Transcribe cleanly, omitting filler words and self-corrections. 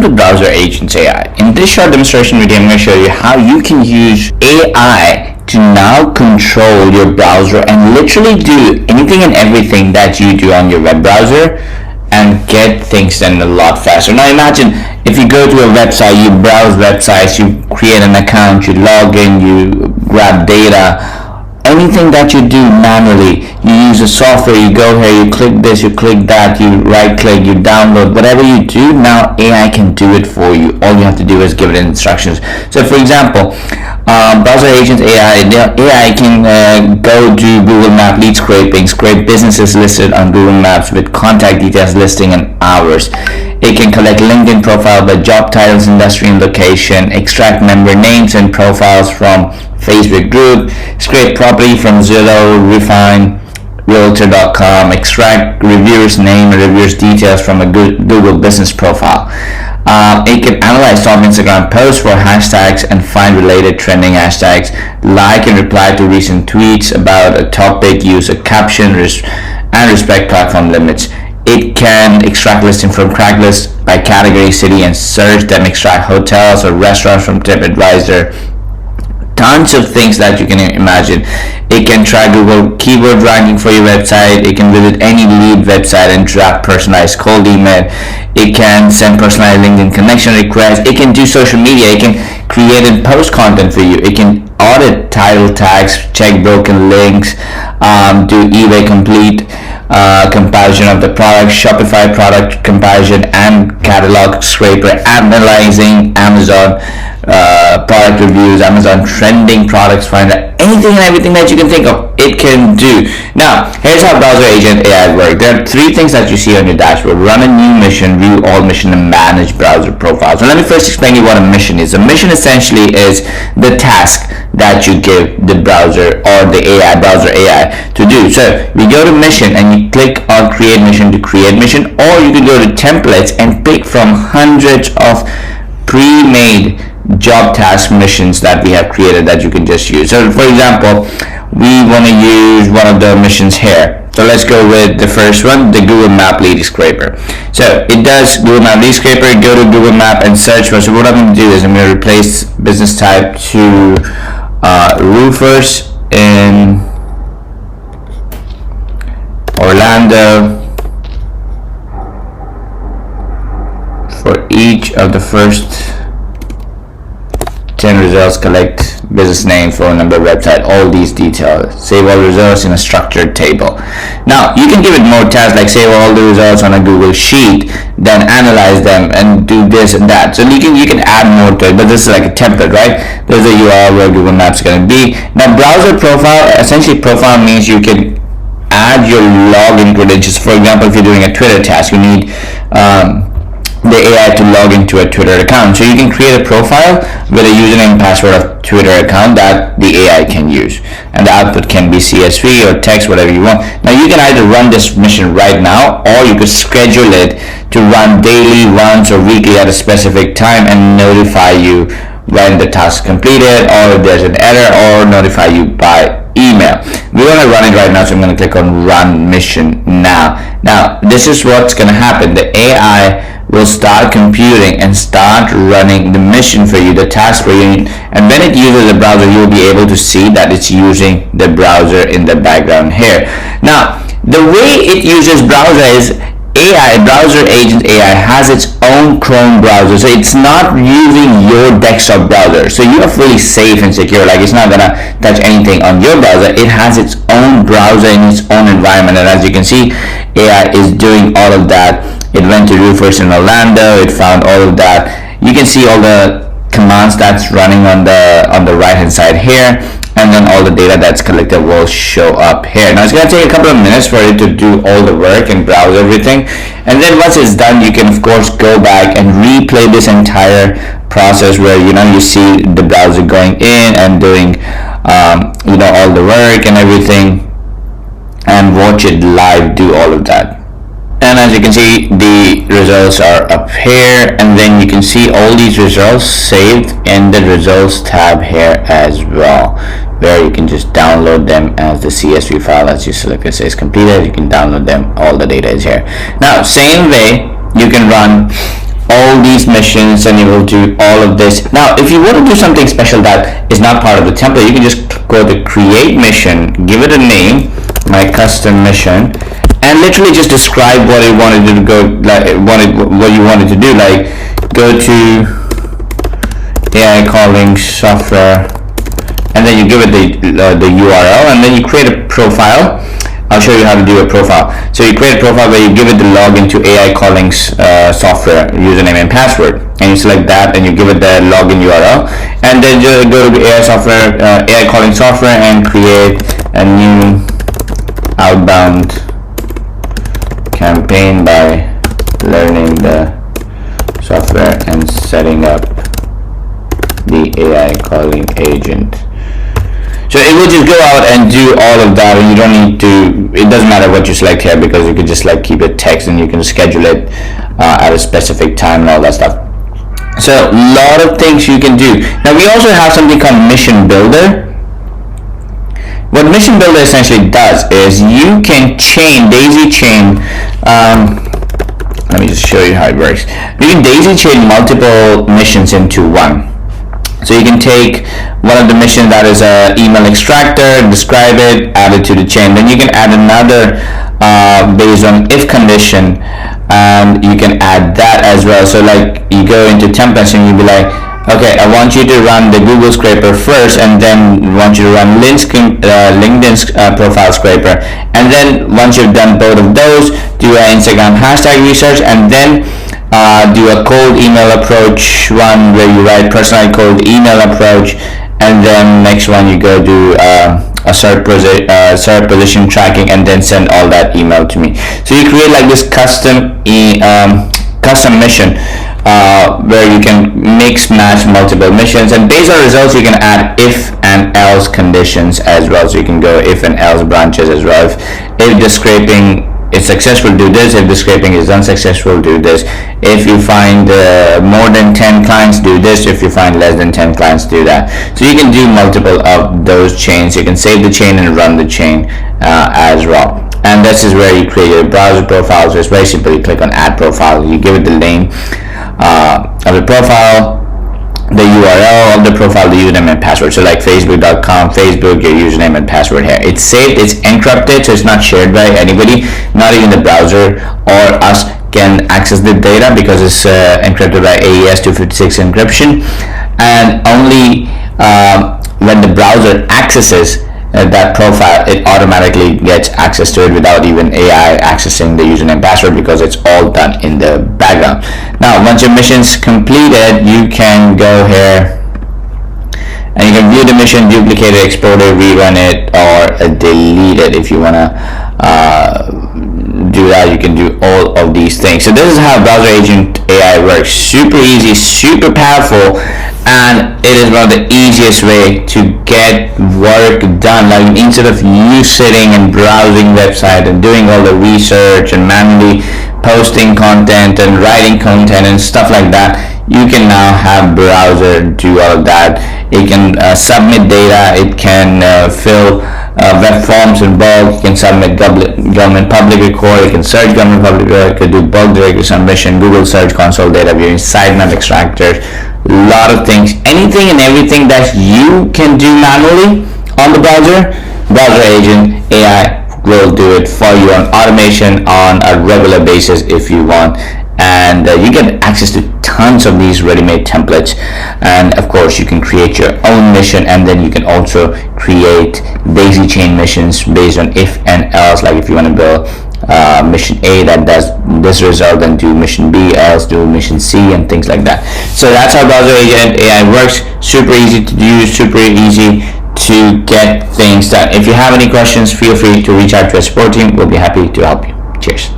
to BrowserAgent AI. In this short demonstration video, I'm going to show you how you can use AI to now control your browser and literally do anything and everything that you do on your web browser and get things done a lot faster. Now imagine if you go to a website, you browse websites, you create an account, you log in, you grab data, anything that you do manually, you use a software, you go here, you click this, you click that, you right click, you download, whatever you do, now AI can do it for you. All you have to do is give it instructions. So for example, BrowserAgent AI can go to Google Map lead scraping, scrape businesses listed on Google Maps with contact details listing in hours. It can collect LinkedIn profile by job titles, industry, and location, extract member names and profiles from Facebook group, scrape property from Zillow, refine realtor.com, extract reviewers name and reviewers details from a Google business profile. It can analyze top Instagram posts for hashtags and find related trending hashtags, like and reply to recent tweets about a topic, use a caption, and respect platform limits. It can extract listings from Craigslist by category, city, and search them, extract hotels or restaurants from TripAdvisor. Tons of things that you can imagine. It can track Google keyword ranking for your website. It can visit any lead website and draft personalized cold email. It can send personalized LinkedIn connection requests. It can do social media. It can create and post content for you. It can audit title tags, check broken links, do eBay complete comparison of the product, Shopify product comparison, and catalog scraper, analyzing Amazon product reviews, Amazon trending products finder, anything and everything that you can think of, it can do. Now, here's how BrowserAgent AI works. There are three things that you see on your dashboard: run a new mission, view all mission, and manage browser profiles. So let me first explain you what a mission is. A mission essentially is the task that you give the browser or the AI, browser AI, to do. So we go to mission and you click on create mission to create mission, or you can go to templates and pick from hundreds of pre-made job task missions that we have created that you can just use. So for example, we want to use one of the missions here. So let's go with the first one, the Google Map lead scraper. So it does Google Map lead scraper. Go to Google Map and search for. So what I'm going to do is I'm going to replace business type to roofers in Orlando for each of the first 10 results. Collect business name, phone number, website, all these details. Save all results in a structured table. Now you can give it more tasks like save all the results on a Google sheet, then analyze them and do this and that. So you can add more to it, but this is like a template, right? There's a URL where Google Maps is going to be. Now browser profile, essentially profile means you can add your login credentials. For example, if you're doing a Twitter task, you need the AI to log into a Twitter account. So you can create a profile with a username and password of Twitter account that the AI can use. And the output can be CSV or text, whatever you want. Now you can either run this mission right now, or you could schedule it to run daily, once, or weekly at a specific time and notify you when the task is completed, or if there's an error, or notify you by email. We want to run it right now, so I'm going to click on run mission now. Now this is what's going to happen. The AI will start computing and start running the mission for you, the task for you, and when it uses the browser, you'll be able to see that it's using the browser in the background here. Now the way it uses browser is AI, BrowserAgent AI, has its own Chrome browser, so it's not using your desktop browser, so you are fully safe and secure. Like, it's not gonna touch anything on your browser. It has its own browser in its own environment, and as you can see, AI is doing all of that. It went to roofers in Orlando, it found all of that. You can see all the commands that's running on the right hand side here, and then all the data that's collected will show up here. Now it's going to take a couple of minutes for it to do all the work and browse everything, and then once it's done, you can of course go back and replay this entire process where you see the browser going in and doing all the work and everything, and watch it live do all of that. And as you can see, the results are up here, and then you can see all these results saved in the results tab here as well, where you can just download them as the CSV file. As you select it says completed, you can download them. All the data is here. Now same way you can run all these missions, and it will do all of this. Now if you want to do something special that is not part of the template, you can just go to create mission, give it a name, my custom mission, and literally just describe what you wanted to go, like what you wanted to do, like go to AI calling software, and then you give it the URL, and then you create a profile. I'll show you how to do a profile. So you create a profile where you give it the login to AI calling software username and password, and you select that and you give it the login URL, and then just go to AI calling software and create a new outbound campaign by learning the software and setting up the AI calling agent. So it will just go out and do all of that, and you don't need to, it doesn't matter what you select here, because you can just like keep it text and you can schedule it at a specific time and all that stuff. So a lot of things you can do. Now we also have something called Mission Builder. What Mission Builder essentially does is you can daisy chain, let me just show you how it works. You can daisy chain multiple missions into one. So you can take one of the missions that is a email extractor, describe it, add it to the chain. Then you can add another based on if condition, and you can add that as well. So like you go into templates and you'll be like, okay, I want you to run the Google scraper first, and then want you to run LinkedIn's profile scraper, and then once you've done both of those, do an Instagram hashtag research, and then do a cold email approach one where you write personalized cold email approach, and then next one you go do a search position tracking, and then send all that email to me. So you create like this custom mission where you can mix match multiple missions, and based on results you can add if and else conditions as well. So you can go if and else branches as well. If the scraping is successful, do this. If the scraping is unsuccessful, do this. If you find more than 10 clients, do this. If you find less than 10 clients, do that. So you can do multiple of those chains. You can save the chain and run the chain as well. And this is where you create your browser profile. So it's very simple. You click on add profile, you give it the name of the profile, the URL of the profile, the username and password. So like facebook.com, Facebook, your username and password here. It's saved, it's encrypted, so it's not shared by anybody, not even the browser or us can access the data, because it's encrypted by AES 256 encryption, and only when the browser accesses that profile, it automatically gets access to it without even AI accessing the username and password, because it's all done in the background. Now once your mission's completed, you can go here and you can view the mission, duplicate it, export it, rerun it, or delete it. If you want to do that, you can do all of these things. So this is how BrowserAgent AI works. Super easy, super powerful, and it is one of the easiest way to get work done. Like instead of you sitting and browsing website and doing all the research and manually posting content and writing content and stuff like that, you can now have browser do all of that. It can submit data, it can fill web forms in bulk, you can submit government public record, you can search government public record, you can do bulk directory submission, Google Search Console data viewing, sitemap extractors, a lot of things. Anything and everything that you can do manually on the browser, BrowserAgent AI will do it for you on automation on a regular basis if you want. And you get access to tons of these ready-made templates, and of course you can create your own mission, and then you can also create daisy chain missions based on if and else. Like if you want to build mission A that does this result, then do mission B, else do mission C, and things like that. So that's how BrowserAgent AI works. Super easy to use, super easy to get things done. If you have any questions, feel free to reach out to our support team. We'll be happy to help you. Cheers.